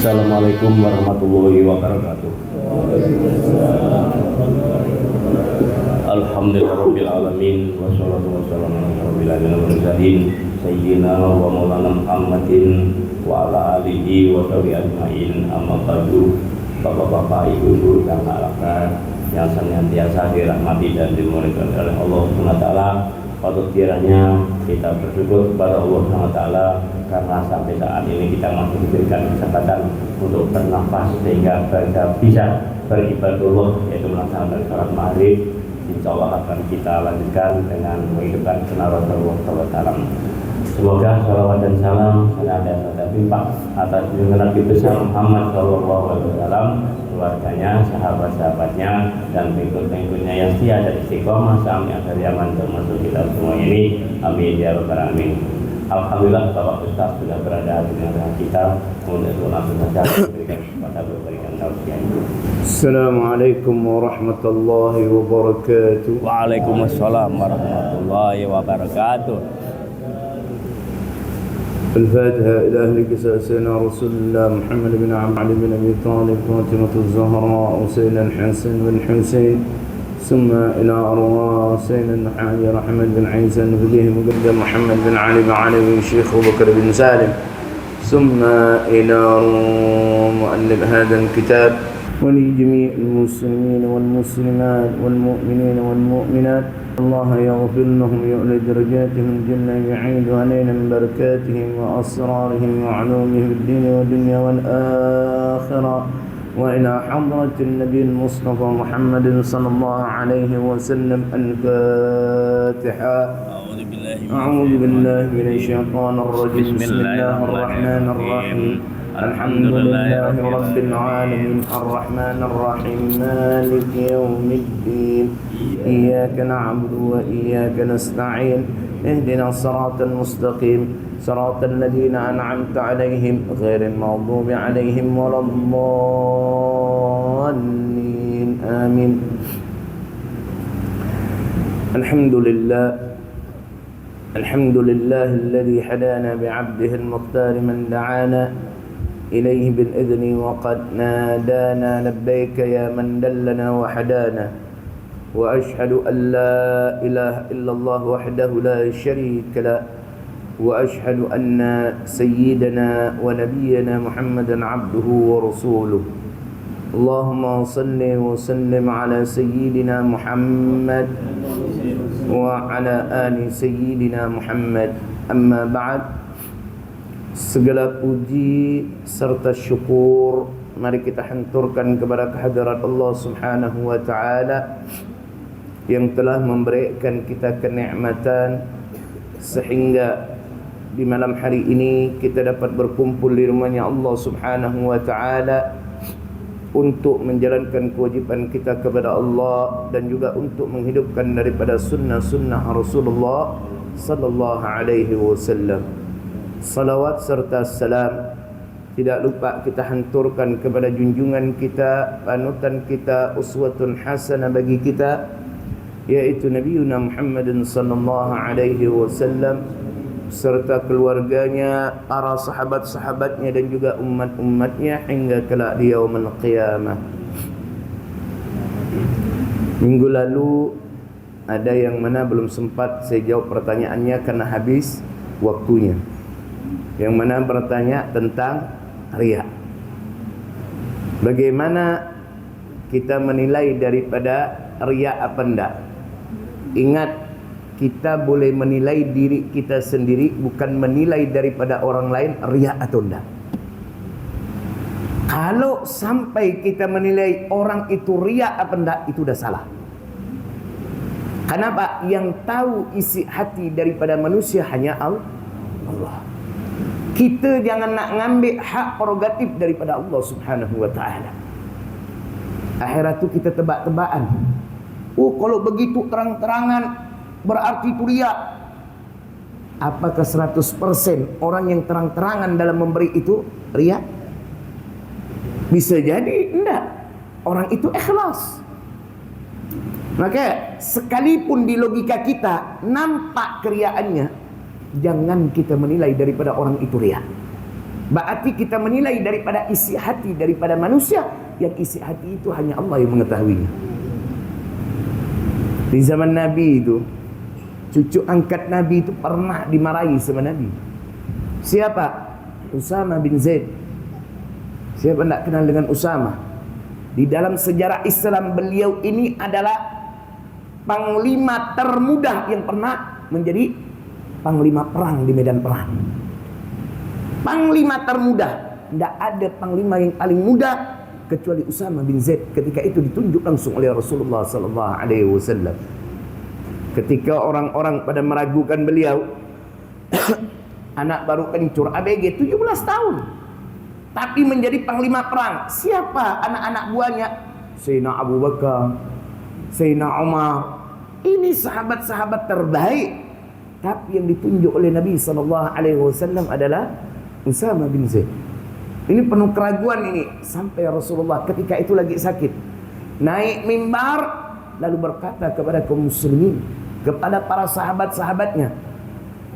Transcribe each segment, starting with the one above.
Assalamualaikum warahmatullahi wabarakatuh. Alhamdulillahirabbil alamin wassalatu wassalamu ala asyrofil sayyidina wa maulana Muhammadin wa ala alihi wa sahbihi ajmain. Amma ba'du. Bapak-bapak, ibu-ibu dan anak-anak yang senantiasa dirahmati dan dimuliakan oleh Allah Subhanahu wa taala, patut kiranya kita bersyukur kepada Allah Subhanahu wa taala karena sampai saat ini kita masih diberikan kesempatan untuk bernafas sehingga kita bisa beribadah, yaitu melaksanakan salat maghrib. Insya Allah akan kita lanjutkan dengan menghidupkan sunnah Rasulullah SAW. Semoga salawat dan salam senantiasa terlimpah atas junjungan Nabi besar Muhammad SAW, keluarganya, sahabat-sahabatnya, dan pengikut-pengikutnya yang setia dan istiqomah sampai akhir zaman termasuk kita semua ini. Amin ya rabbal alamin. Alhamdulillah Bapak Ustaz sudah berada di tengah kita untuk langsung saja memberikan tausiah. Assalamualaikum warahmatullahi wabarakatuh. Waalaikumsalam warahmatullahi wabarakatuh. الفاتحة إلى أهل سيدنا رسول الله محمد بن علي بن أبي طالب فاطمة الزهراء وسيدنا الحسن بن حسين ثم إلى أرواح سيدنا الحاج أحمد بن عيسى النبي مقدم محمد بن علي بن علي بن شيخ أبو بكر بن سالم ثم إلى مؤلف هذا الكتاب ولجميع المسلمين والمسلمات والمؤمنين والمؤمنات. الله يغفر لهم ويعلى درجاتهم الجنة يعيد علينا من بركاتهم وأسرارهم وعلومهم في الدين والدنيا والآخرة. وإلى حضرة النبي المصطفى محمد صلى الله عليه وسلم الفاتحة. أعوذ بالله من الشيطان الرجيم. بسم الله الرحمن الرحيم. الحمد لله رب العالمين الرحمن الرحيم مالك يوم الدين إياك نعبد وإياك نستعين اهدنا الصراط المستقيم صراط الذين أنعمت عليهم غير المغضوب عليهم ولا الضالين آمين. الحمد لله الذي هدانا بعبده المختار من دعانا إليه بالإذن وقد نادانا لبيك يا من دلنا وحدانا. وأشهد أن لا إله إلا الله وحده لا شريك له وأشهد أن سيدنا ونبينا محمدا عبده ورسوله. اللهم صل وسلم على سيدنا محمد وعلى آل سيدنا محمد. أما بعد, segala puji serta syukur mari kita hanturkan kepada kehadirat Allah Subhanahu wa taala yang telah memberikan kita kenikmatan sehingga di malam hari ini kita dapat berkumpul di rumahnya Allah Subhanahu wa taala untuk menjalankan kewajipan kita kepada Allah dan juga untuk menghidupkan daripada sunnah-sunnah Rasulullah sallallahu alaihi wasallam. Salawat serta salam tidak lupa kita hanturkan kepada junjungan kita, panutan kita, uswatun hasanah bagi kita, yaitu Nabiuna Muhammadin sallallahu alaihi wasallam serta keluarganya, para sahabat-sahabatnya dan juga umat-umatnya hingga kelak di yaumul qiyamah. Minggu lalu ada yang mana belum sempat saya jawab pertanyaannya karena habis waktunya. Yang mana bertanya tentang riya. Bagaimana kita menilai daripada riya apa enggak? Ingat, kita boleh menilai diri kita sendiri, bukan menilai daripada orang lain riya atau enggak. Kalau sampai kita menilai orang itu riya apa enggak, itu dah salah. Kenapa? Yang tahu isi hati daripada manusia hanya Allah. Kita jangan nak ngambil hak prerogatif daripada Allah Subhanahu wa taala. Akhirat tu kita tebak-tebakan. Oh, kalau begitu terang-terangan berarti itu riya. Apakah 100% orang yang terang-terangan dalam memberi itu riya? Bisa jadi enggak. Orang itu ikhlas. Maka sekalipun di logika kita nampak keriaannya, jangan kita menilai daripada orang itu riya. Berarti kita menilai daripada isi hati daripada manusia, yang isi hati itu hanya Allah yang mengetahuinya. Di zaman Nabi itu, cucu angkat Nabi itu pernah dimarahi sama Nabi. Siapa? Usama bin Zaid. Siapa tidak kenal dengan Usama? Di dalam sejarah Islam, beliau ini adalah panglima termuda yang pernah menjadi panglima perang di medan perang. Panglima termuda. Tidak ada panglima yang paling muda kecuali Usama bin Zaid. Ketika itu ditunjuk langsung oleh Rasulullah SAW. Ketika orang-orang pada meragukan beliau, anak baru kencur ABG 17 tahun, tapi menjadi panglima perang. Siapa anak-anak buahnya? Sayyidina Abu Bakar, Sayyidina Umar. Ini sahabat-sahabat terbaik. Tapi yang ditunjuk oleh Nabi SAW adalah Usama bin Zaid. Ini penuh keraguan ini. Sampai Rasulullah ketika itu lagi sakit, naik mimbar lalu berkata kepada kaum muslimin, kepada para sahabat-sahabatnya,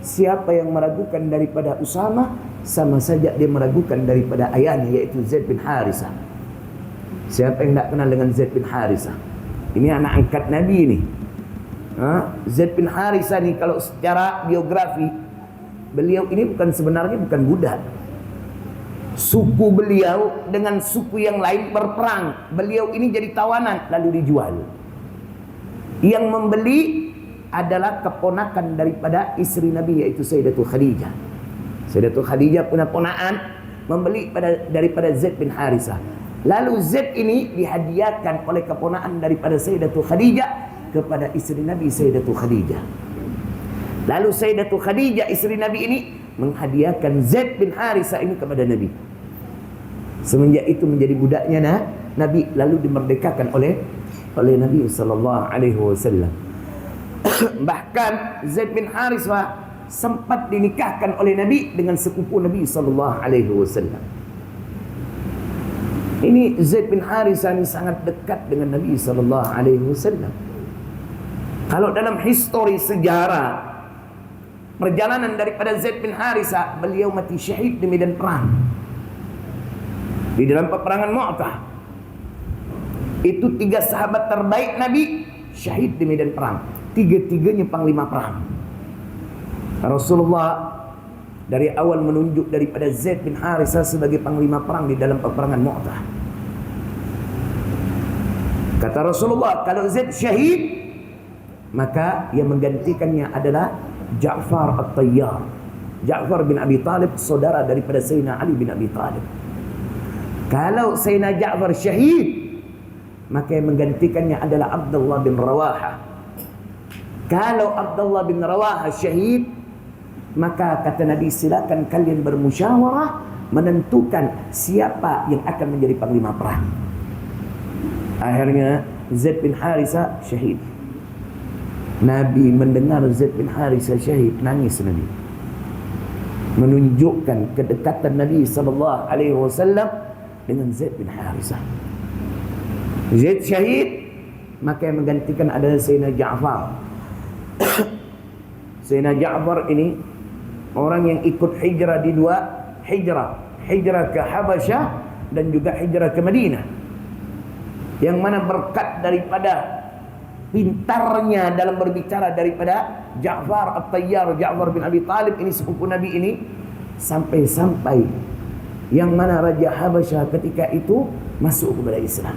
siapa yang meragukan daripada Usama, sama saja dia meragukan daripada ayahnya, yaitu Zaid bin Harisah. Siapa yang tak kenal dengan Zaid bin Harisah? Ini anak angkat Nabi ini. Zaid bin Harisah ni, kalau secara biografi, beliau ini sebenarnya bukan budak. Suku beliau dengan suku yang lain berperang. Beliau ini jadi tawanan lalu dijual. Yang membeli adalah keponakan daripada istri Nabi, yaitu Sayyidatul Khadijah. Sayyidatul Khadijah punya ponaan membeli daripada Zaid bin Harisah. Lalu Zaid ini dihadiahkan oleh keponaan daripada Sayyidatul Khadijah kepada istri Nabi, Sayyidatul Khadijah. Lalu Sayyidatul Khadijah istri Nabi ini menghadiahkan Zaid bin Harisah ini kepada Nabi. Semenjak itu menjadi budaknya Nabi, lalu dimerdekakan oleh Nabi SAW. Bahkan Zaid bin Harisah sempat dinikahkan oleh Nabi dengan sepupu Nabi SAW. Ini Zaid bin Harisah ini sangat dekat dengan Nabi SAW. Kalau dalam histori sejarah perjalanan daripada Zaid bin Harisah, beliau mati syahid di medan perang. Di dalam peperangan Mu'tah, itu 3 sahabat terbaik Nabi syahid di medan perang. 3-tiganya panglima perang. Rasulullah dari awal menunjuk daripada Zaid bin Harisah sebagai panglima perang di dalam peperangan Mu'tah. Kata Rasulullah, kalau Zaid syahid, maka yang menggantikannya adalah Ja'far At-Tayyar. Ja'far bin Abi Talib, saudara daripada Sayyidina Ali bin Abi Talib. Kalau Sayyidina Ja'far syahid, maka yang menggantikannya adalah Abdullah bin Rawaha. Kalau Abdullah bin Rawaha syahid, maka kata Nabi, silakan kalian bermusyawarah menentukan siapa yang akan menjadi panglima perang. Akhirnya Zaid bin Harisah syahid. Nabi mendengar Zaid bin Harisah syahid, nangis Nabi. Menunjukkan kedekatan Nabi SAW dengan Zaid bin Harisah. Zaid syahid, maka yang menggantikan adalah Sayyidina Ja'far. Sayyidina Ja'far ini orang yang ikut hijrah di 2 hijrah. Hijrah ke Habasyah dan juga hijrah ke Madinah. Yang mana berkat daripada pintarnya dalam berbicara daripada Ja'far At-Tayyar, Ja'far bin Abi Talib ini, sepupu Nabi ini, sampai-sampai yang mana Raja Habasyah ketika itu masuk kepada Islam.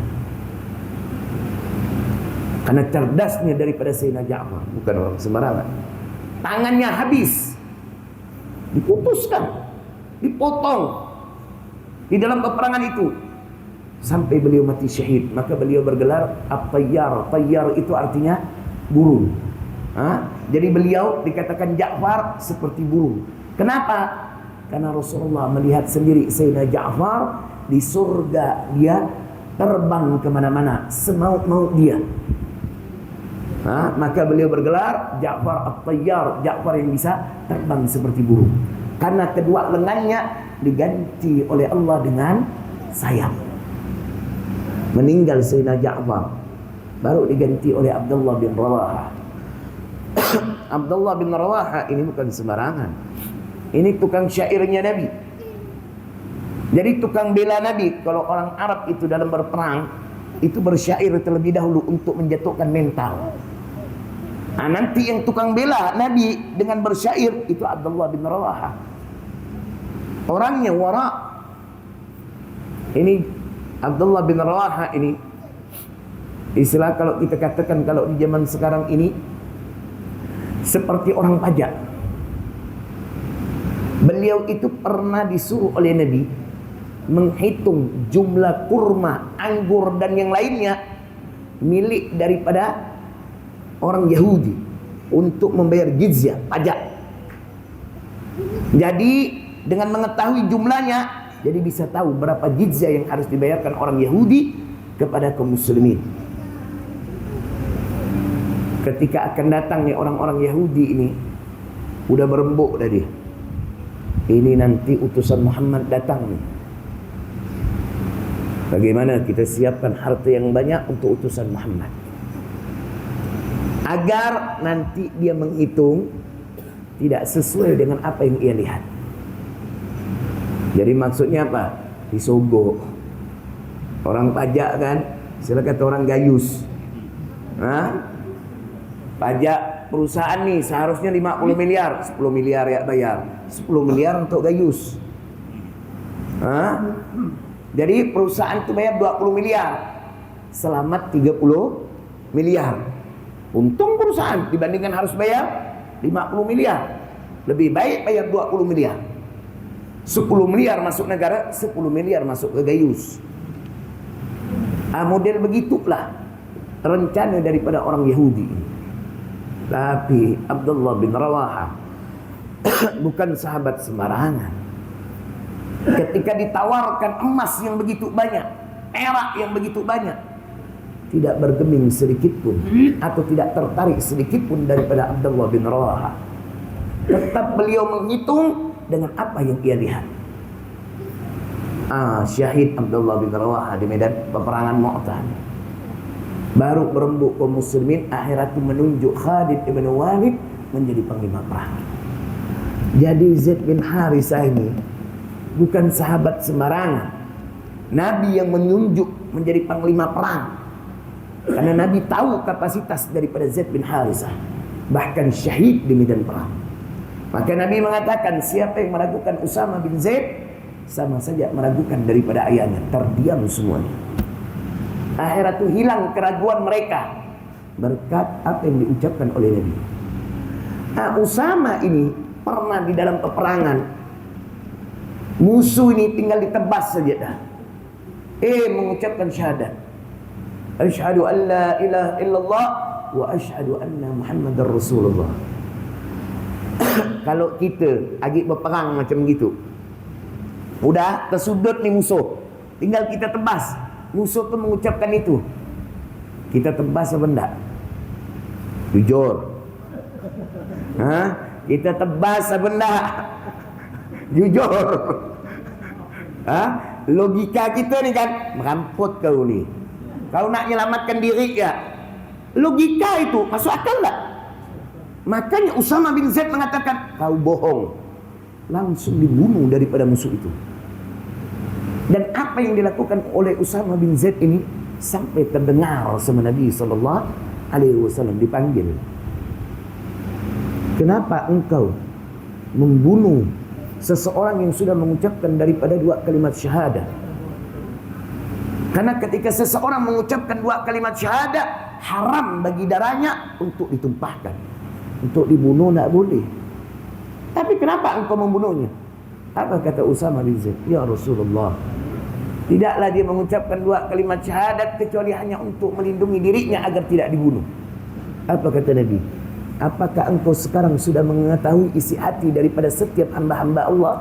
Karena cerdasnya daripada Sayyidina Ja'far, bukan orang sembarangan. Tangannya habis, diputuskan, dipotong di dalam peperangan itu sampai beliau mati syahid. Maka beliau bergelar At-Tayyar. Tayyar itu artinya burung. Jadi beliau dikatakan Ja'far seperti burung. Kenapa? Karena Rasulullah melihat sendiri Sayyidina Ja'far di surga, dia terbang kemana-mana semau-mau dia. Maka beliau bergelar Ja'far At-Tayyar, Ja'far yang bisa terbang seperti burung. Karena kedua lengannya diganti oleh Allah dengan sayap. Meninggal Sayyidina Ja'far, baru diganti oleh Abdullah bin Rawaha. Abdullah bin Rawaha ini bukan sembarangan. Ini tukang syairnya Nabi. Jadi tukang bela Nabi, kalau orang Arab itu dalam berperang, itu bersyair terlebih dahulu untuk menjatuhkan mental. Nah, nanti yang tukang bela Nabi dengan bersyair itu Abdullah bin Rawaha. Orangnya wara. Ini Abdullah bin Rawaha ini, istilah kalau kita katakan kalau di zaman sekarang ini, seperti orang pajak. Beliau itu pernah disuruh oleh Nabi menghitung jumlah kurma, anggur dan yang lainnya milik daripada orang Yahudi untuk membayar jizyah, pajak. Jadi dengan mengetahui jumlahnya, jadi bisa tahu berapa jizyah yang harus dibayarkan orang Yahudi kepada kaum muslimin. Ketika akan datang nih orang-orang Yahudi ini, udah berembuk tadi. Ini nanti utusan Muhammad datang nih. Bagaimana kita siapkan harta yang banyak untuk utusan Muhammad, agar nanti dia menghitung tidak sesuai dengan apa yang ia lihat. Jadi maksudnya apa? Disogok. Orang pajak kan, istilah kata orang gayus. Pajak perusahaan nih seharusnya 50 miliar, 10 miliar ya bayar. 10 miliar untuk gayus. Jadi perusahaan itu bayar 20 miliar, selamat 30 miliar. Untung perusahaan dibandingkan harus bayar 50 miliar. Lebih baik bayar 20 miliar. 10 miliar masuk negara, 10 miliar masuk ke gayus. Model begitulah rencana daripada orang Yahudi. Tapi Abdullah bin Rawaha bukan sahabat sembarangan. Ketika ditawarkan emas yang begitu banyak, perak yang begitu banyak, tidak bergeming sedikit pun atau tidak tertarik sedikit pun daripada Abdullah bin Rawaha. Tetap beliau menghitung dengan apa yang ia lihat. Syahid Abdullah bin Rawaha di medan peperangan Mu'tah. Baru berembuk kaum muslimin, akhirat itu menunjuk Khalid ibn Walid menjadi panglima perang. Jadi Zaid bin Harisah ini bukan sahabat sembarangan. Nabi yang menunjuk menjadi panglima perang, karena Nabi tahu kapasitas daripada Zaid bin Harisah, bahkan syahid di medan perang. Maka Nabi mengatakan, siapa yang meragukan Usama bin Zaid, sama saja meragukan daripada ayahnya. Terdiam semuanya. Akhirat itu hilang keraguan mereka berkat apa yang diucapkan oleh Nabi. Usama ini pernah di dalam peperangan, musuh ini tinggal ditebas saja dah, mengucapkan syahadat, asyhadu an la ilaha illallah wa asyhadu anna muhammadar rasulullah. Kalau kita lagi berperang macam gitu, udah tersudut nih musuh, tinggal kita tebas. Musuh tu mengucapkan itu, kita tebas apa enggak? Jujur. Kita tebas apa enggak? Jujur. Logika kita ni kan, meramput kau ni, kau nak menyelamatkan diri ya. Logika itu masuk akal tak? Makanya Usama bin Zaid mengatakan, kau bohong. Langsung dibunuh daripada musuh itu. Dan apa yang dilakukan oleh Usama bin Zaid ini sampai terdengar sama Nabi SAW dipanggil. Kenapa engkau membunuh seseorang yang sudah mengucapkan daripada 2 kalimat syahadah? Karena ketika seseorang mengucapkan 2 kalimat syahadah, haram bagi darahnya untuk ditumpahkan. Untuk dibunuh tidak boleh. Tapi kenapa engkau membunuhnya? Apa kata Usama bin Zaid? Ya Rasulullah, tidaklah dia mengucapkan 2 kalimat syahadat kecuali hanya untuk melindungi dirinya agar tidak dibunuh. Apa kata Nabi? Apakah engkau sekarang sudah mengetahui isi hati daripada setiap hamba-hamba Allah?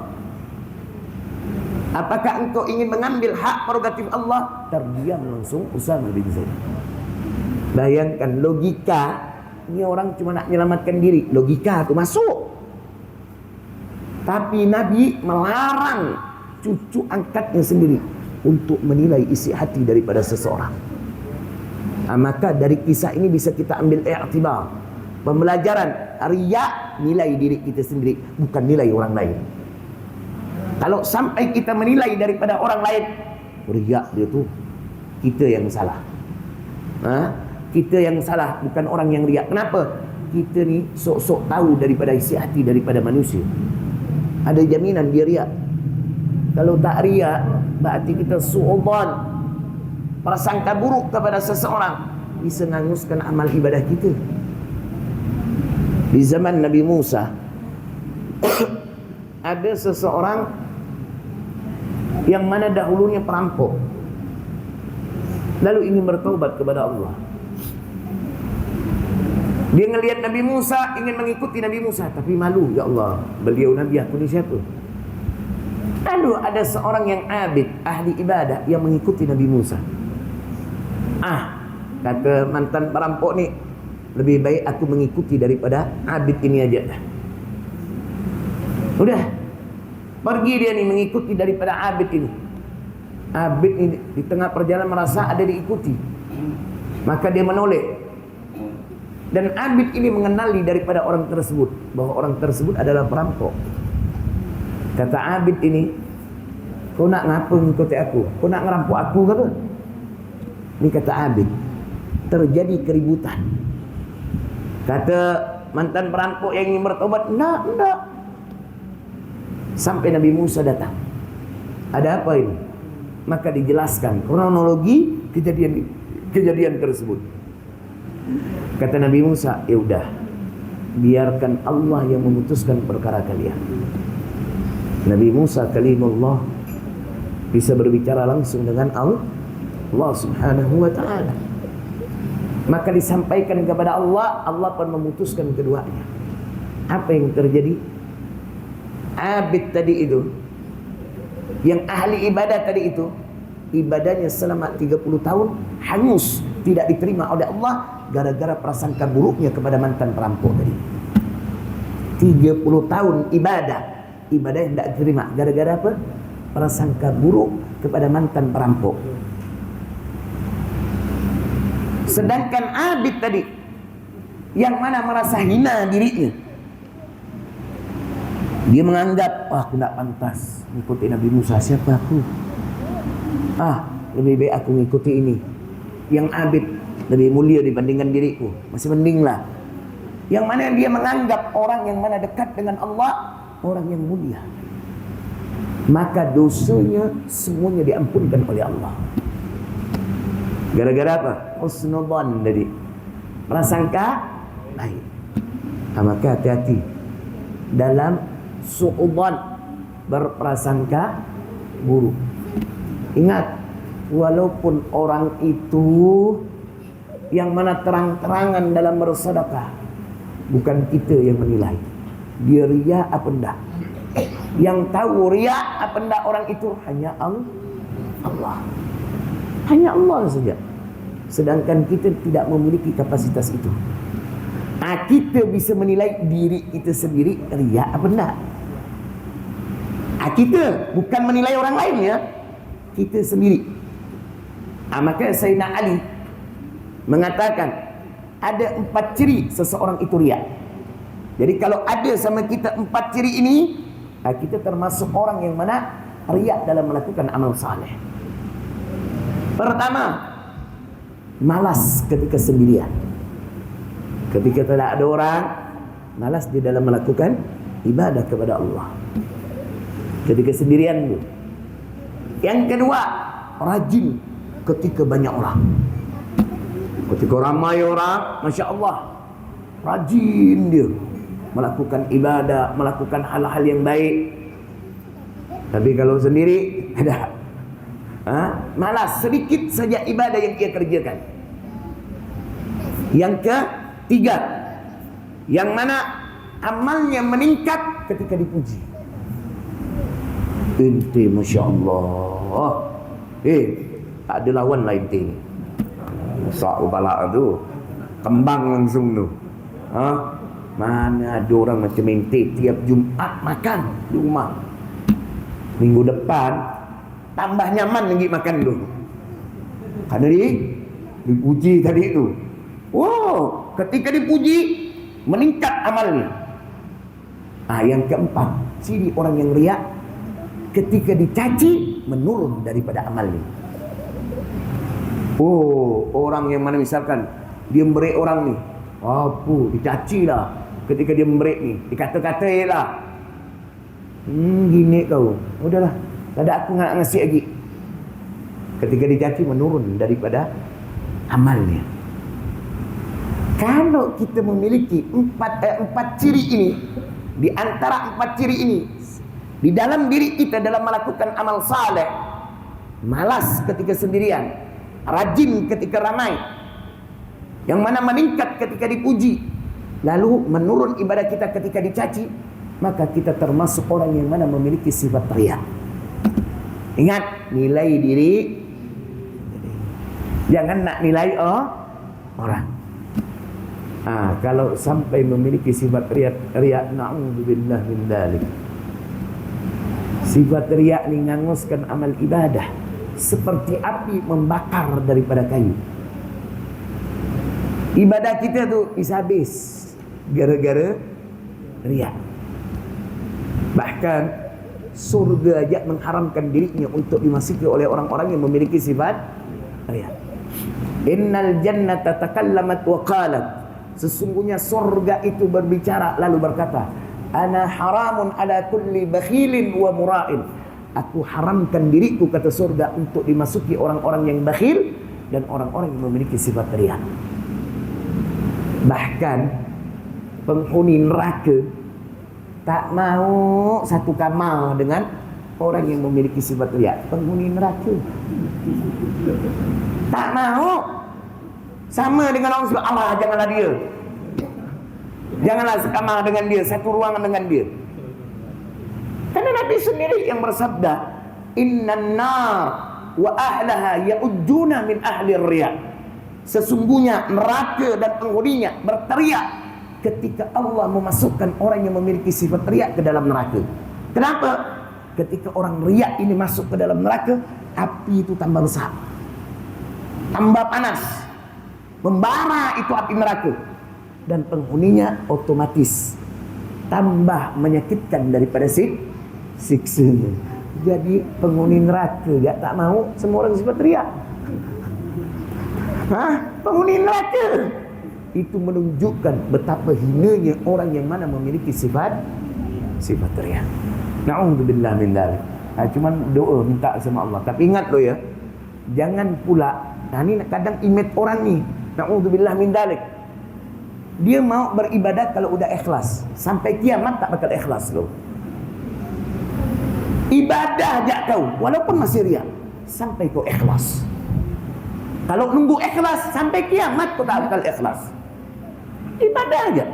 Apakah engkau ingin mengambil hak prerogatif Allah? Terdiam langsung Usama bin Zaid. Bayangkan logika, ini orang cuma nak menyelamatkan diri, logika itu masuk. Tapi Nabi melarang cucu angkatnya sendiri untuk menilai isi hati daripada seseorang. Maka dari kisah ini bisa kita ambil i'tibar, pembelajaran. Riya, nilai diri kita sendiri, bukan nilai orang lain. Kalau sampai kita menilai daripada orang lain, riak dia tu, kita yang salah. Kita yang salah, bukan orang yang riak. Kenapa? Kita ni sok-sok tahu daripada isi hati daripada manusia. Ada jaminan dia riak. Kalau tak riak, berarti kita su'udzon, prasangka buruk kepada seseorang, bisa nganguskan amal ibadah kita. Di zaman Nabi Musa ada seseorang yang mana dahulunya perampok, lalu ingin bertaubat kepada Allah. Dia ngelihat Nabi Musa, ingin mengikuti Nabi Musa, tapi malu, ya Allah, beliau Nabi, aku ni siapa? Lalu ada seorang yang abid, ahli ibadah, yang mengikuti Nabi Musa. Kata mantan perampok ni, lebih baik aku mengikuti daripada abid ini aja. Udah, pergi dia ni mengikuti daripada abid ini. Abid ini di tengah perjalanan merasa ada diikuti, maka dia menoleh. Dan abid ini mengenali daripada orang tersebut bahwa orang tersebut adalah perampok. Kata abid ini, kau nak ngapa mengikuti aku? Kau nak ngerampok aku ke apa? Ini kata abid. Terjadi keributan. Kata mantan perampok yang ingin bertobat, enggak. Sampai Nabi Musa datang. Ada apa ini? Maka dijelaskan kronologi kejadian tersebut. Kata Nabi Musa, ya udah, biarkan Allah yang memutuskan perkara kalian. Nabi Musa kalimullah, bisa berbicara langsung dengan Allah Subhanahu wa ta'ala. Maka disampaikan kepada Allah, Allah pun memutuskan keduanya. Apa yang terjadi? Abid tadi itu, yang ahli ibadah tadi itu, ibadahnya selama 30 tahun hangus, tidak diterima oleh Allah gara-gara prasangka buruknya kepada mantan perampok tadi. 30 tahun ibadah yang tidak diterima gara-gara apa? Prasangka buruk kepada mantan perampok. Sedangkan abid tadi, yang mana merasa hina dirinya, dia menganggap, aku tidak pantas mengikuti Nabi Musa. Siapa aku? Lebih baik aku mengikuti ini. Yang abid lebih mulia dibandingkan diriku, masih mendinglah. Yang mana dia menganggap orang yang mana dekat dengan Allah orang yang mulia, maka dosanya semuanya diampunkan oleh Allah. Gara-gara apa? Husnudzan tadi, prasangka baik. Maka hati-hati dalam su'udzan, berprasangka buruk. Ingat, walaupun orang itu yang mana terang-terangan dalam bersedekah, bukan kita yang menilai dia riya apa enggak. Yang tahu riya apa enggak orang itu hanya Allah. Hanya Allah saja. Sedangkan kita tidak memiliki kapasitas itu. Kita bisa menilai diri kita sendiri riya apa enggak. Kita bukan menilai orang lain, ya, kita sendiri. Maka Sayyidina Ali mengatakan ada 4 ciri seseorang itu riya. Jadi kalau ada sama kita 4 ciri ini, kita termasuk orang yang mana riya dalam melakukan amal saleh. Pertama, malas ketika sendirian. Ketika tidak ada orang, malas di dalam melakukan ibadah kepada Allah. Ketika sendirian itu. Yang kedua, rajin ketika banyak orang. Ketika ramai orang, Masya Allah, rajin dia melakukan ibadah, melakukan hal-hal yang baik. Tapi kalau sendiri, ada malas, sedikit saja ibadah yang ia kerjakan. Yang ketiga, yang mana amalnya meningkat ketika dipuji. Ente Masya Allah, tak ada lawan lah ente ni. Musa balak tu kembang langsung tu. Mana ada orang macam ente tiap Jumat makan di rumah. Minggu depan tambah nyaman lagi makan tu. Karena dipuji tadi tu. Wow, ketika dipuji meningkat amalnya. Yang keempat, ciri orang yang riak, ketika dicaci menurun daripada amalnya. Oh, orang yang mana misalkan dia memberi orang ni, apa, dicaci lah. Ketika dia memberi ni, dikata-katai lah. Gini kau, udahlah, tak ada aku nak ngasih lagi. Ketika dicaci menurun daripada amalnya. Kalau kita memiliki empat ciri ini, di antara empat ciri ini, di dalam diri kita dalam melakukan amal saleh, malas ketika sendirian, rajin ketika ramai, yang mana meningkat ketika dipuji, lalu menurun ibadah kita ketika dicaci, maka kita termasuk orang yang mana memiliki sifat riya. Ingat, nilai diri, jangan nak nilai orang. Kalau sampai memiliki sifat riya, na'udzubillah min dzalik. Sifat riya ni nganguskan amal ibadah seperti api membakar daripada kayu. Ibadah kita tu bisa habis gara-gara riya. Bahkan surga aja mengharamkan dirinya untuk dimasuki oleh orang-orang yang memiliki sifat riya. Innal jannata takallamat wa qalat, sesungguhnya surga itu berbicara lalu berkata, ana haramun ala kulli bakhilin wa mura'in. Aku haramkan diriku, kata surga, untuk dimasuki orang-orang yang bakhil dan orang-orang yang memiliki sifat riya. Bahkan penghuni neraka tak mau satu kamar dengan orang yang memiliki sifat riya. Penghuni neraka tak mau sama dengan orang sebab Allah, janganlah dia, janganlah sekamar dengan dia, satu ruangan dengan dia. Karena Nabi sendiri yang bersabda, innan nar wa ahlaha ya'uduna min ahli riya. Sesungguhnya neraka dan penghuninya berteriak ketika Allah memasukkan orang yang memiliki sifat riya ke dalam neraka. Kenapa? Ketika orang riya ini masuk ke dalam neraka, api itu tambah besar, tambah panas, membara itu api neraka, dan penghuninya otomatis tambah menyakitkan daripada siksanya. Jadi penghuni neraka dia tak mau semua orang sifat riya. Penghuni neraka itu menunjukkan betapa hinanya orang yang mana memiliki sifat riya. Na'udzubillah min dzalik. Cuman doa minta sama Allah. Tapi ingat loh ya, jangan pula, ini kadang image orang ni, na'udzubillah min dzalik, dia mau beribadah kalau udah ikhlas, sampai kiamat tak bakal ikhlas loh. Ibadah aja kau walaupun masih riya, sampai kau ikhlas. Kalau nunggu ikhlas sampai kiamat kau tak bakal ikhlas. Ibadah aja.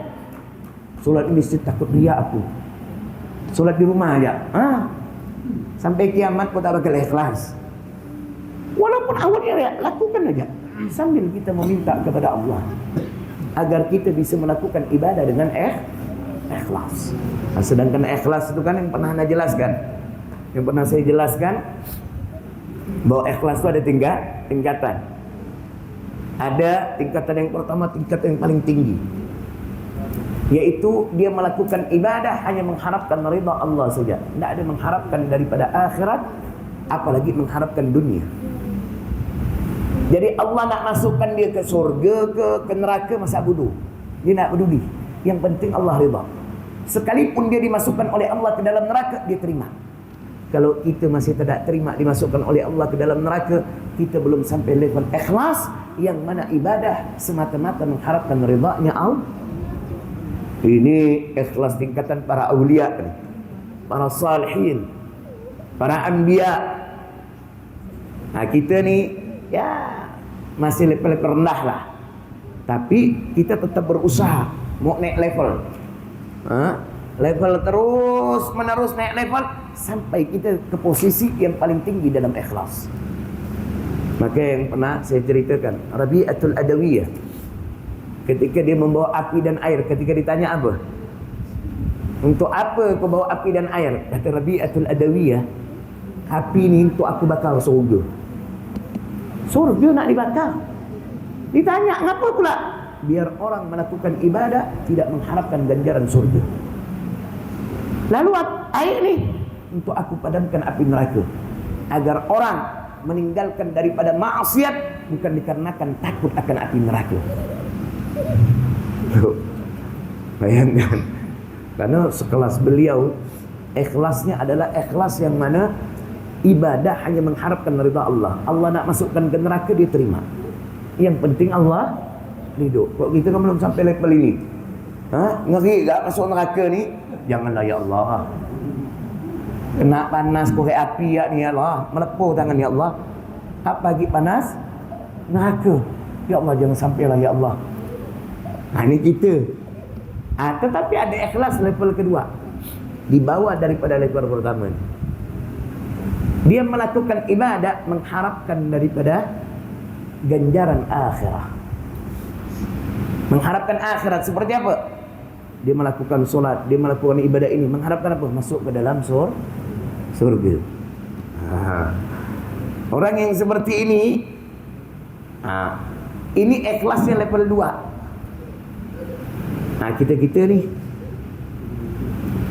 Solat di masjid takut riya aku, solat di rumah aja, sampai kiamat kau tak bakal ikhlas. Walaupun awalnya riya, lakukan aja sambil kita meminta kepada Allah agar kita bisa melakukan ibadah dengan ikhlas. Sedangkan ikhlas itu kan yang pernah Anda jelaskan, yang pernah saya jelaskan, bahwa ikhlas itu ada tingkatan. Ada tingkatan yang pertama, tingkatan yang paling tinggi, yaitu dia melakukan ibadah hanya mengharapkan ridha Allah saja, tidak ada mengharapkan daripada akhirat, apalagi mengharapkan dunia. Jadi Allah nak masukkan dia ke surga, ke neraka, masa bodoh. Dia nak peduli. Yang penting Allah ridha. Sekalipun dia dimasukkan oleh Allah ke dalam neraka, dia terima. Kalau kita masih tidak terima dimasukkan oleh Allah ke dalam neraka, kita belum sampai level ikhlas, yang mana ibadah semata-mata mengharapkan ridha-Nya Allah. Ini ikhlas tingkatan para awliya, para salihin, para anbiya. Kita ni ya masih level rendah lah, tapi kita tetap berusaha mau naik level. Level terus menerus naik level sampai kita ke posisi yang paling tinggi dalam ikhlas. Maka yang pernah saya ceritakan, Rabi'atul Adawiyah, ketika dia membawa api dan air, ketika ditanya apa, untuk apa kau bawa api dan air, kata Rabi'atul Adawiyah, api ni untuk aku bakar surga. Surga nak dibakar. Ditanya, ngapa pula? Biar orang melakukan ibadah tidak mengharapkan ganjaran surga. Lalu air ni untuk aku padamkan api neraka. Agar orang meninggalkan daripada maksiat bukan dikarenakan takut akan api neraka. Bayangkan, karena sekelas beliau, ikhlasnya adalah ikhlas yang mana ibadah hanya mengharapkan ridha Allah. Allah nak masukkan ke neraka, dia terima. Yang penting Allah ridho. Kok kita kan belum sampai level ini? Ngeri tak masuk neraka ni? Janganlah ya Allah. Kena panas korek api ya ni ya Allah. Melepuh tangan ya Allah. Apa lagi panas? Neraka. Ya Allah, jangan sampailah ya Allah. Ini kita. Tetapi ada ikhlas level kedua, di bawah daripada level pertama. Dia melakukan ibadah mengharapkan daripada ganjaran akhirat. Mengharapkan akhirat seperti apa? Dia melakukan solat, dia melakukan ibadah ini mengharapkan apa? Masuk ke dalam surga. Orang yang seperti ini ikhlasnya level 2. Kita ni,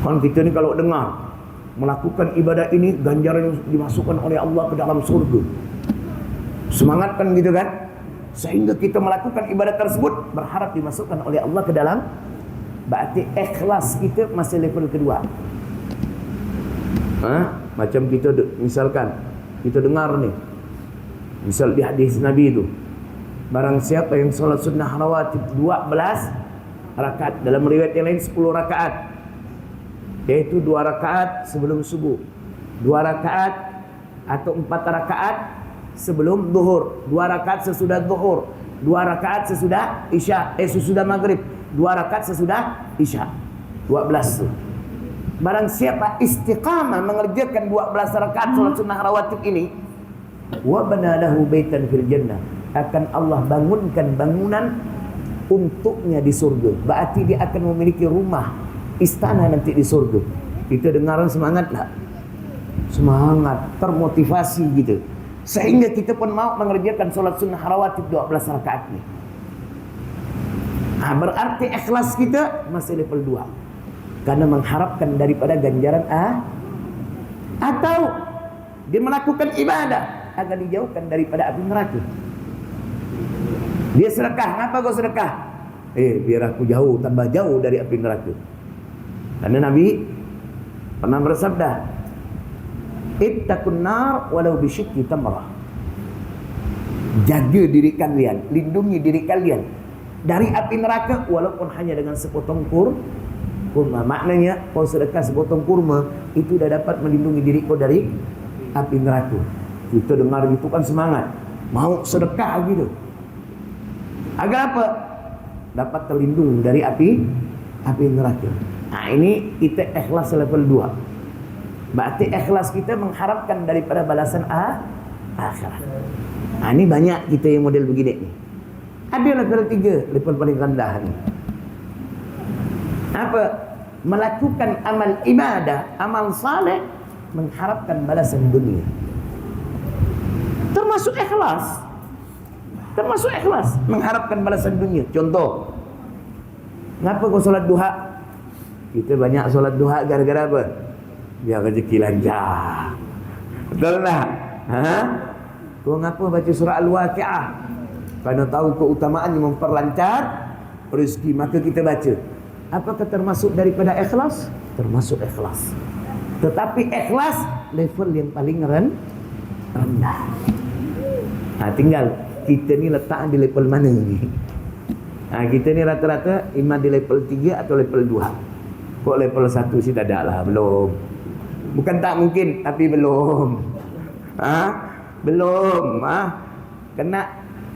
kita ni kalau dengar melakukan ibadah ini ganjaran dimasukkan oleh Allah ke dalam surga, semangat kan gitu kan, sehingga kita melakukan ibadah tersebut berharap dimasukkan oleh Allah ke dalam. Berarti ikhlas kita masih level kedua. Macam kita misalkan kita dengar ni, misal di hadis Nabi itu, barang siapa yang solat sunnah rawatib 12 rakaat, dalam riwayat yang lain 10 rakaat, yaitu 2 rakaat sebelum subuh, 2 rakaat atau 4 rakaat sebelum zuhur, 2 rakaat sesudah zuhur, 2 rakaat sesudah isya, sesudah maghrib, 2 rakaat sesudah isya, 12 tu. Barang siapa istiqamah mengerjakan 12 rakaat salat sunnah rawatib ini, wa bana lahu baitan fil jannah, akan Allah bangunkan bangunan untuknya di surga. Berarti dia akan memiliki rumah, istana nanti di surga. Kita dengaran semangat tak? Semangat, termotivasi gitu. Sehingga kita pun mau mengerjakan solat sunnah rawatib 12 rakaat ni. Berarti ikhlas kita masih level 2. Karena mengharapkan daripada ganjaran atau dia melakukan ibadah agar dijauhkan daripada api neraka. Dia sedekah. Kenapa kau sedekah? Biar aku jauh, tambah jauh dari api neraka. Karena Nabi pernah bersabda, ittaqun nar walau bisyikki tamrah. Jaga diri kalian, lindungi diri kalian dari api neraka walaupun hanya dengan sepotong kurma. Maknanya kau sedekah sepotong kurma, itu dah dapat melindungi diri kau dari api neraka. Kita dengar gitu kan semangat, mau sedekah gitu. Agar apa? Dapat terlindung dari api neraka. Ini kita ikhlas level 2. Berarti ikhlas kita mengharapkan daripada balasan akhirat. Ini banyak kita yang model begini nih. Ada level 3, level paling rendah nih. Apa? Melakukan amal ibadah, amal saleh mengharapkan balasan dunia. Termasuk ikhlas mengharapkan balasan dunia. Contoh, kenapa kau solat duha? Kita banyak solat duha gara-gara apa? Biar rezeki lancar. Betul tak? Kau ngapa baca surah Al-Waqi'ah? Kerana tahu keutamaannya memperlancar rezeki, maka kita baca. Apakah termasuk daripada ikhlas? Termasuk ikhlas. Tetapi ikhlas level yang paling rendah. Tinggal kita ni letak di level mana ni? Kita ni rata-rata iman di level 3 atau level 2. Kok level 1 sih dah lah, belum. Bukan tak mungkin, tapi belum. Belum. Kena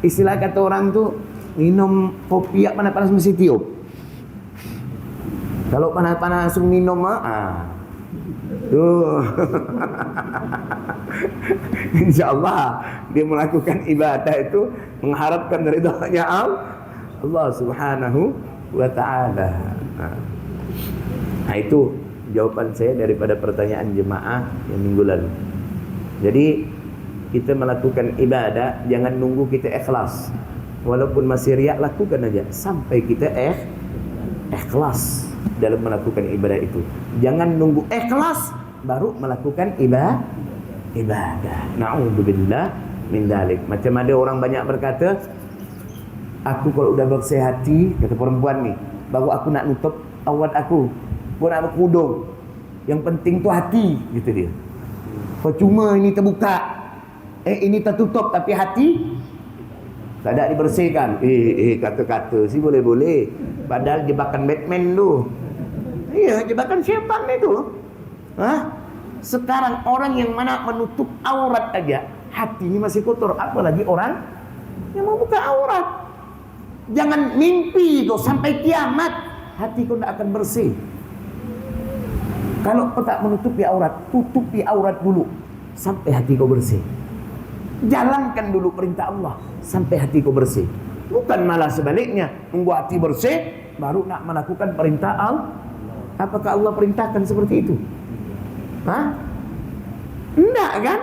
istilah kata orang tu, minum kopi panas-panas mesti tiup. Kalau panas-panas langsung minum, tuh. InsyaAllah dia melakukan ibadah itu mengharapkan ridhanya Allah Subhanahu wa ta'ala. Itu jawaban saya daripada pertanyaan jemaah yang minggu lalu. Jadi kita melakukan ibadah, jangan nunggu kita ikhlas. Walaupun masih riak, lakukan aja sampai kita ikhlas dalam melakukan ibadah itu. Jangan nunggu ikhlas baru melakukan ibadah. Na'udzubillah min dalik. Macam ada orang banyak berkata, aku kalau udah bersih hati, kata perempuan ni, baru aku nak nutup aurat aku, aku nak berkerudung. Yang penting tu hati, gitu dia. Percuma ini terbuka, ini tertutup, tapi hati tak ada dibersihkan. Kata-kata sih boleh-boleh, padahal jebakan Batman tu. Iya, jebakan syaitan itu. Sekarang orang yang mana menutup aurat aja hatinya masih kotor, apalagi orang yang membuka aurat. Jangan mimpi itu sampai kiamat hati kau tidak akan bersih. Kalau kau tak menutupi aurat, tutupi aurat dulu sampai hati kau bersih. Jalankan dulu perintah Allah sampai hati kau bersih. Bukan malah sebaliknya, tunggu hati bersih baru nak melakukan perintah Allah. Apakah Allah perintahkan seperti itu? Enggak kan?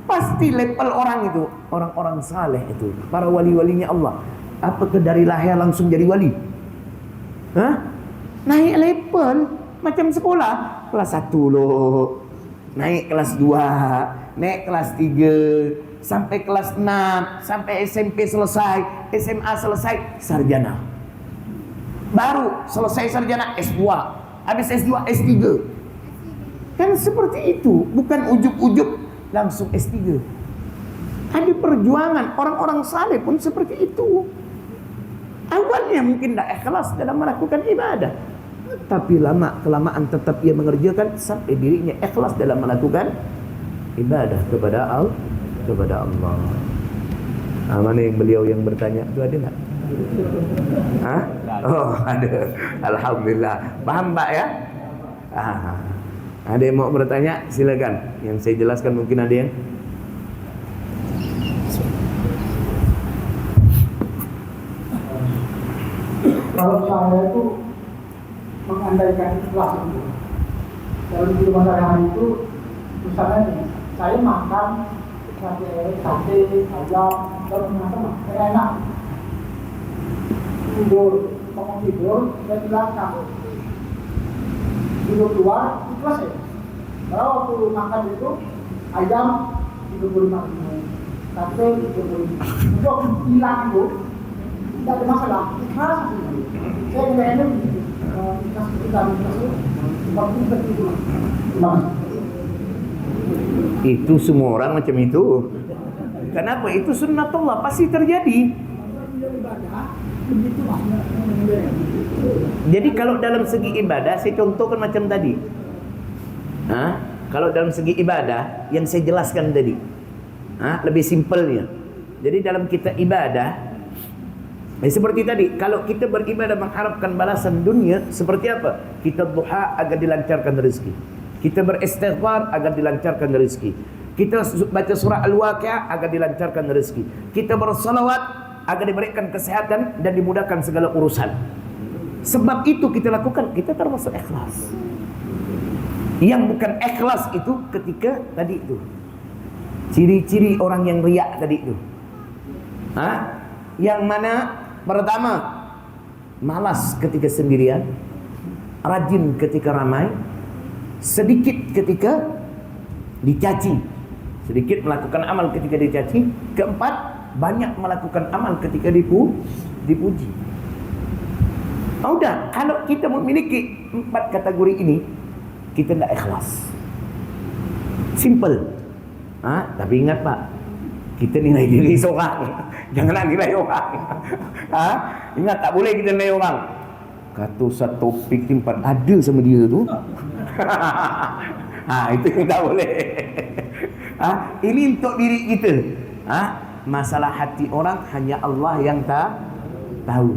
Pasti level orang itu, orang-orang saleh itu, para wali-walinya Allah. Apakah dari lahir langsung jadi wali? Naik level macam sekolah, kelas 1 loh, naik kelas 2, naik kelas 3, sampai kelas 6, sampai SMP selesai, SMA selesai, sarjana. Baru selesai sarjana S2, habis S2 S3. Kan seperti itu, bukan ujub-ujub langsung S3. Ada perjuangan, orang-orang saleh pun seperti itu. Awalnya mungkin tidak ikhlas dalam melakukan ibadah, tapi lama-kelamaan tetap ia mengerjakan sampai dirinya ikhlas dalam melakukan ibadah kepada Allah. Mana yang beliau yang bertanya itu ada tak? Oh, ada. Alhamdulillah. Paham Pak ya? Ada yang mau bertanya? Silakan. Yang saya jelaskan mungkin ada yang. Kalau saya itu mengandaikan ikhlas itu, dalam hidup sehari-hari itu, misalnya nih, saya makan sate ayam, dan macam enak, tidur, saya bilang tidur keluar, ikhlas ya. Kalau waktu makan itu ayam 35.000, sate 35.000, untuk hilang itu tidak ada masalah, ikhlas. Saya nilainya begitu, ikhlas kita waktu tertidur. Itu semua orang macam itu. Kenapa? Itu sunnatullah, pasti terjadi. Jadi kalau dalam segi ibadah, saya contohkan macam tadi. Kalau dalam segi ibadah yang saya jelaskan tadi, lebih simpelnya. Jadi dalam kita ibadah, seperti tadi, kalau kita beribadah mengharapkan balasan dunia, seperti apa? Kita duha agar dilancarkan rezeki. Kita beristighfar agar dilancarkan rezeki. Kita baca surah Al-Waqiah agar dilancarkan rezeki. Kita bersalawat agar diberikan kesehatan dan dimudahkan segala urusan. Sebab itu kita lakukan, kita termasuk ikhlas. Yang bukan ikhlas itu ketika tadi itu, ciri-ciri orang yang riak tadi itu. Yang mana? Pertama, malas ketika sendirian, rajin ketika ramai, sedikit ketika dicaci, sedikit melakukan amal ketika dicaci. Keempat, banyak melakukan amal ketika dipuji. Udah, kalau kita memiliki 4 kategori ini, kita tidak ikhlas. Simple. Tapi ingat Pak, kita nilai diri seorang, janganlah nilai orang. Ingat, tak boleh kita nilai orang. Kata Ustaz Taufik Timpat ada sama dia tu. Itu yang tak boleh. Ini untuk diri kita. Masalah hati orang hanya Allah yang tahu.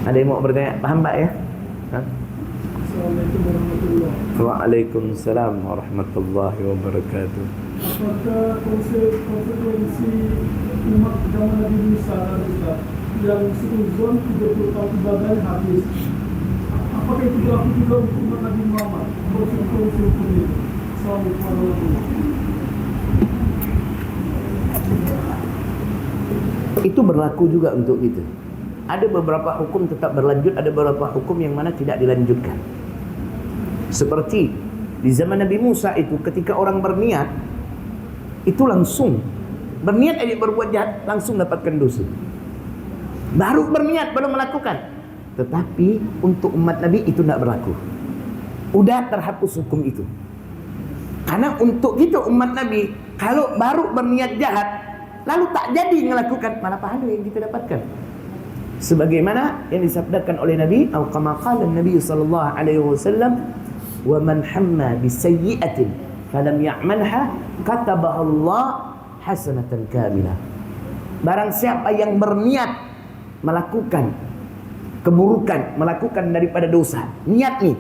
Ada yang mau bertanya? Paham Pak ya? Assalamualaikum warahmatullahi wabarakatuh. Waalaikumsalam warahmatullahi wabarakatuh. Apakah konsekuensi umat zaman Nabi Musa yang seuzon 30 tahun ibadah habis, apakah itu berlaku juga untuk umat Nabi Muhammad? Konsekuensi hukum itu. Assalamualaikum warahmatullahi wabarakatuh. Itu berlaku juga untuk kita. Ada beberapa hukum tetap berlanjut, ada beberapa hukum yang mana tidak dilanjutkan. Seperti di zaman Nabi Musa itu, ketika orang berniat, itu langsung berniat aja berbuat jahat, langsung dapatkan dosa. Baru berniat, belum melakukan. Tetapi untuk umat Nabi itu tidak berlaku. Udah terhapus hukum itu. Karena untuk kita umat Nabi, kalau baru berniat jahat, lalu tak jadi melakukan, malah pahala yang kita dapatkan. Sebagaimana yang disabdakan oleh Nabi, atau kama qala Nabi sallallahu alaihi wasallam, "Wa man hamma bi sayyi'atin falam ya'malha, katabaha Allah hasanatan kamilah." Barang siapa yang berniat melakukan keburukan, melakukan daripada dosa, niat nih,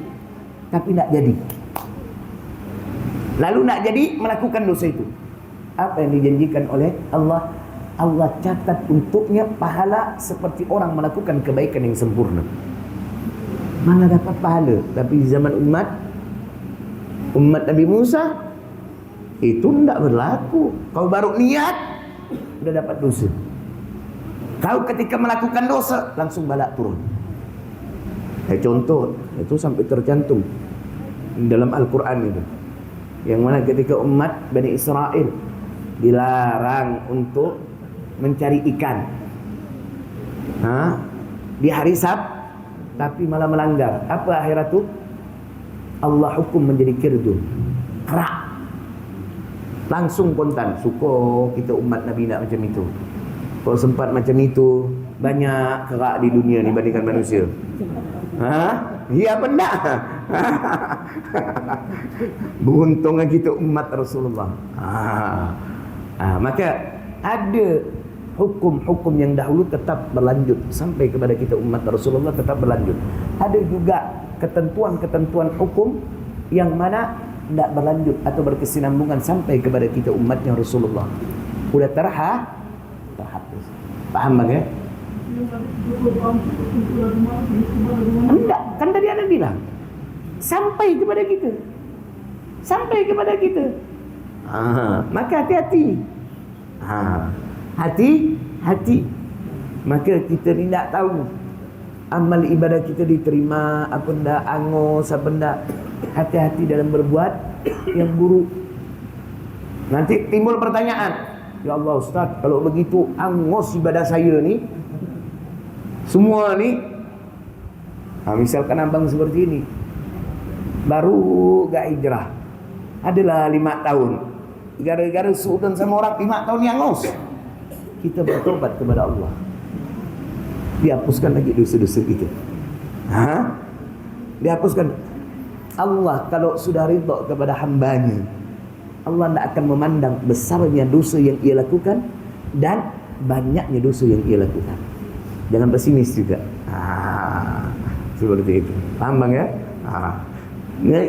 tapi tidak jadi. Lalu nak jadi melakukan dosa itu. Apa yang dijanjikan oleh Allah? Allah catat untuknya pahala seperti orang melakukan kebaikan yang sempurna. Mana dapat pahala? Tapi di zaman umat Nabi Musa itu tidak berlaku. Kau baru niat sudah dapat dosa. Kau ketika melakukan dosa langsung balak turun. Contoh itu sampai tercantum dalam Al-Quran itu, yang mana ketika umat Bani Israel dilarang untuk mencari ikan di hari Sabat, tapi malah melanggar. Apa akhirat itu? Allah hukum menjadi kirdu, kerak. Langsung kontan. Suka kita umat Nabi nak macam itu. Kalau sempat macam itu, banyak kerak di dunia dibandingkan manusia. Ya benar. Beruntungnya kita umat Rasulullah. Maka ada hukum-hukum yang dahulu tetap berlanjut sampai kepada kita umat Rasulullah, tetap berlanjut. Ada juga ketentuan-ketentuan hukum yang mana tidak berlanjut atau berkesinambungan sampai kepada kita umatnya Rasulullah. Udah terhapus. Paham bang ya? Enggak, kan tadi Anda bilang sampai kepada kita. Sampai kepada kita. Maka hati-hati. Hati-hati. Maka kita ni tak tahu amal ibadah kita diterima apa ndak, angus apa ndak. Hati-hati dalam berbuat yang buruk. Nanti timbul pertanyaan, ya Allah Ustaz, kalau begitu angus ibadah saya ni semua ni, misalkan abang seperti ini baru gak hijrah, adalah 5 tahun, gara-gara suudan sama orang 5 tahun yang angus, kita bertobat kepada Allah, dihapuskan lagi dosa-dosa kita. Dihapuskan. Allah kalau sudah ridha kepada hambanya, Allah tidak akan memandang besarnya dosa yang ia lakukan dan banyaknya dosa yang ia lakukan. Jangan pesimis juga. Seperti itu. Paham bang ya?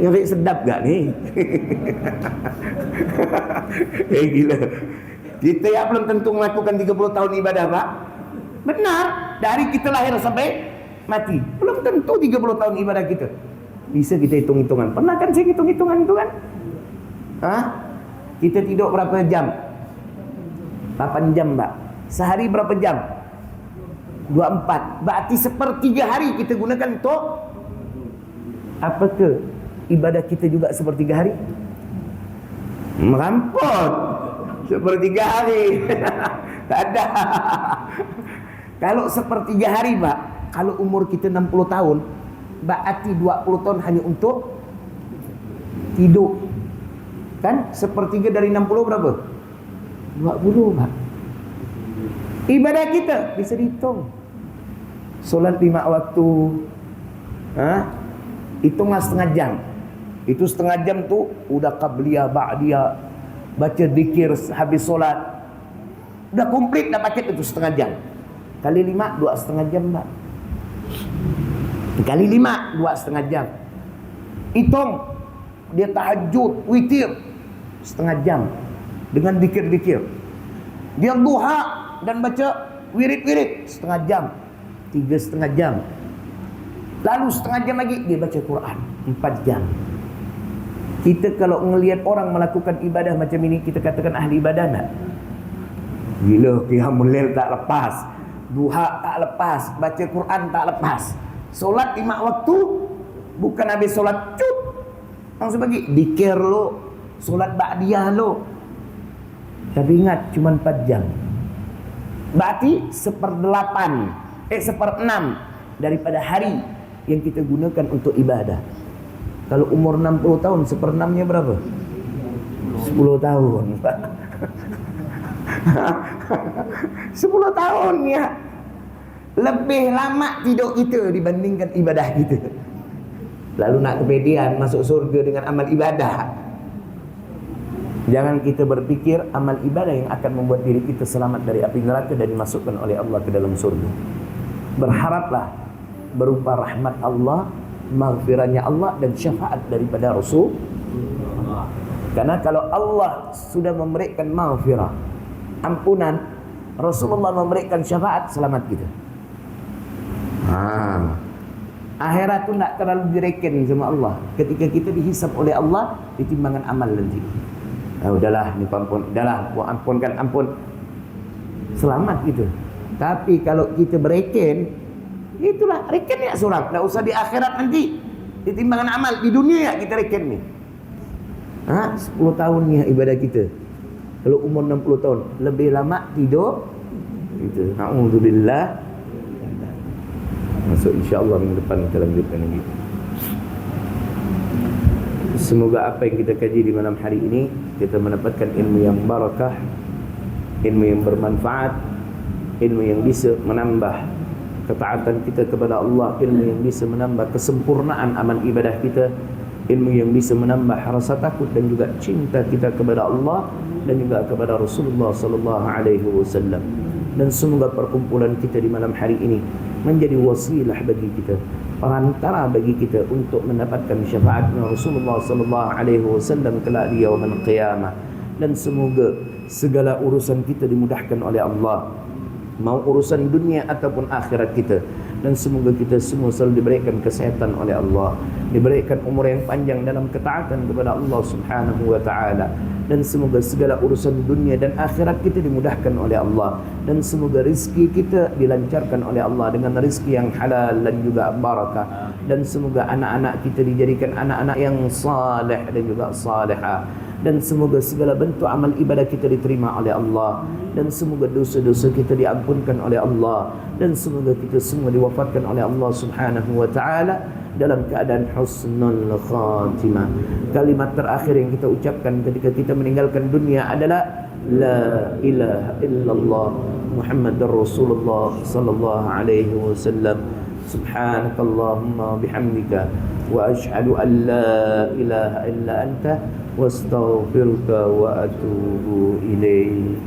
Ngeri sedap gak nih? Gila. Kita ya belum tentu melakukan 30 tahun ibadah pak. Benar. Dari kita lahir sampai mati, belum tentu 30 tahun ibadah kita. Bisa kita hitung-hitungan. Pernah kan saya hitung-hitungan itu kan? Kita tidur berapa jam? 8 jam pak. Sehari berapa jam? 24. Berarti sepertiga hari kita gunakan untuk apakah ibadah kita juga sepertiga hari? Merampok sepertiga hari. Tak ada. Kalau sepertiga hari pak, kalau umur kita 60 tahun, berarti 20 tahun hanya untuk tidur. Kan sepertiga dari 60 berapa? 20 pak. Ibadah kita bisa dihitung. Solat 5 waktu, hitunglah setengah jam. Itu setengah jam tu udah qabliyah, ba'diyah, baca zikir habis solat, udah komplit, dah paket itu setengah jam. Kali 5, 2,5 jam pak. Kali 5, 2,5 jam. Hitung dia tahajud, witir setengah jam dengan zikir-zikir. Dia duha dan baca wirid-wirid setengah jam, 3,5 jam. Lalu setengah jam lagi dia baca Quran 4 jam. Kita kalau melihat orang melakukan ibadah macam ini, kita katakan ahli ibadah tak? Gila, qiyamul lail tak lepas. Duha tak lepas, baca Quran tak lepas. Solat 5 waktu, bukan habis solat cut langsung bagi dikir lo, solat ba'diyah lo. Tapi ingat cuma 4 jam. Berarti 1/8 daripada hari yang kita gunakan untuk ibadah. Kalau umur 60 tahun, 1/6-nya berapa? 10 tahun. 10 tahun ya. Lebih lama tidur kita dibandingkan ibadah kita. Lalu nak kepedean masuk surga dengan amal ibadah. Jangan kita berpikir amal ibadah yang akan membuat diri kita selamat dari api neraka dan dimasukkan oleh Allah ke dalam surga. Berharaplah berupa rahmat Allah, maghfirahnya Allah dan syafaat daripada Rasul. Karena kalau Allah sudah memberikan maghfirah, ampunan, Rasulullah memberikan syafaat, selamat kita. Akhirat tu tak terlalu direken sama Allah. Ketika kita dihisap oleh Allah di timbangan amal nanti. Udahlah, ni ampun, udahlah, ampun. Selamat kita. Tapi kalau kita bereken, itulah reken ya seorang. Tak usah di akhirat nanti. Di timbangan amal di dunia ya kita reken ni. 10 tahun ni ibadah kita. Kalau umur 60 tahun, lebih lama tidur. Itu. Alhamdulillah. Masuk insya-Allah minggu depan kita lanjutkan lagi. Semoga apa yang kita kaji di malam hari ini kita mendapatkan ilmu yang barakah, ilmu yang bermanfaat, ilmu yang bisa menambah ketaatan kita kepada Allah, ilmu yang bisa menambah kesempurnaan amal ibadah kita, ilmu yang bisa menambah rasa takut dan juga cinta kita kepada Allah dan juga kepada Rasulullah sallallahu alaihi wasallam. Dan semoga perkumpulan kita di malam hari ini menjadi wasilah bagi kita, perantara bagi kita untuk mendapatkan syafaatnya Rasulullah sallallahu alaihi wasallam kelak di yaumul qiyamah. Dan semoga segala urusan kita dimudahkan oleh Allah, mau urusan dunia ataupun akhirat kita. Dan semoga kita semua selalu diberikan kesehatan oleh Allah, diberikan umur yang panjang dalam ketaatan kepada Allah Subhanahu wa taala. Dan semoga segala urusan dunia dan akhirat kita dimudahkan oleh Allah. Dan semoga rezeki kita dilancarkan oleh Allah dengan rezeki yang halal dan juga barakah. Dan semoga anak-anak kita dijadikan anak-anak yang saleh dan juga salihah. Dan semoga segala bentuk amal ibadah kita diterima oleh Allah. Dan semoga dosa-dosa kita diampunkan oleh Allah. Dan semoga kita semua diwafatkan oleh Allah Subhanahu wa ta'ala dalam keadaan husnul khatimah. Kalimat terakhir yang kita ucapkan ketika kita meninggalkan dunia adalah La ilaha illallah Muhammadur Rasulullah sallallahu alaihi wasallam. Subhanakallahumma bihamdika wa ashhadu an la ilaha illa anta wastaghfiruka wa atubu ilaik.